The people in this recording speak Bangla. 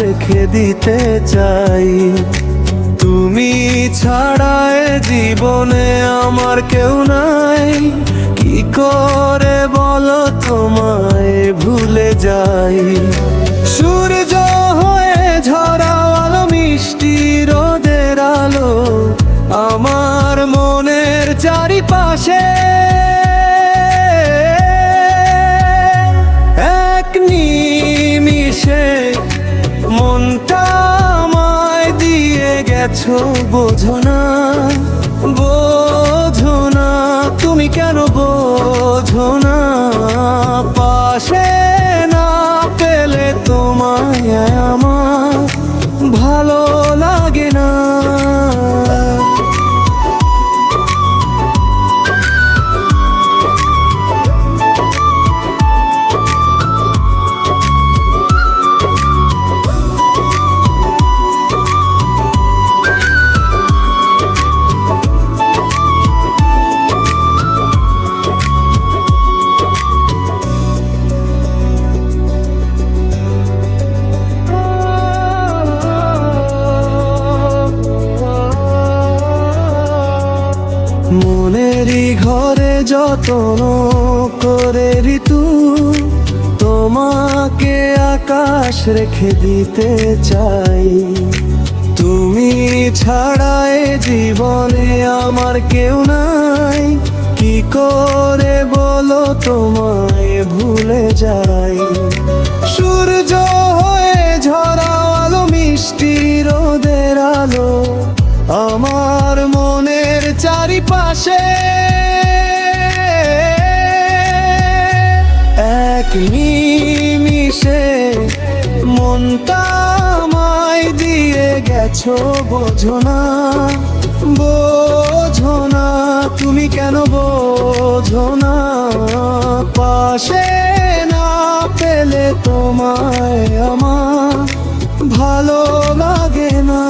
রেখে দিতে চাই। তুমি ছাড়া এ জীবনে আমার কেউ নাই, কি করে বলো তোমায় ভুলে যাই। সূর্য হয়ে ঝরাও আলো, মিষ্টি রোদের আলো আমার মনের চারিপাশে। এক নিমিষে মনটা আমায় দিয়ে গেছো, বোঝো না বোঝো না, তুমি কেন বোঝো না। পাশে না পেলে তোমায় আমার ভালো লাগে না। মনেরই ঘরে যত্ন করে ঋতু, তোমাকে আকাশ রেখে দিতে চাই। তুমি ছাড়া এ জীবনে আমার কেউ নাই, কি করে বলো তোমায় ভুলে যাই। সূর্য হয়ে ঝরাও আলো, মিষ্টি রোদের আলো আমার মনের চারিপাশে। এক নিমিষে মনটা আমায় দিয়ে গেছো, বোঝো না বোঝো না, তুমি কেন বোঝো না। পাশে না পেলে তোমায় আমার ভালো লাগে না।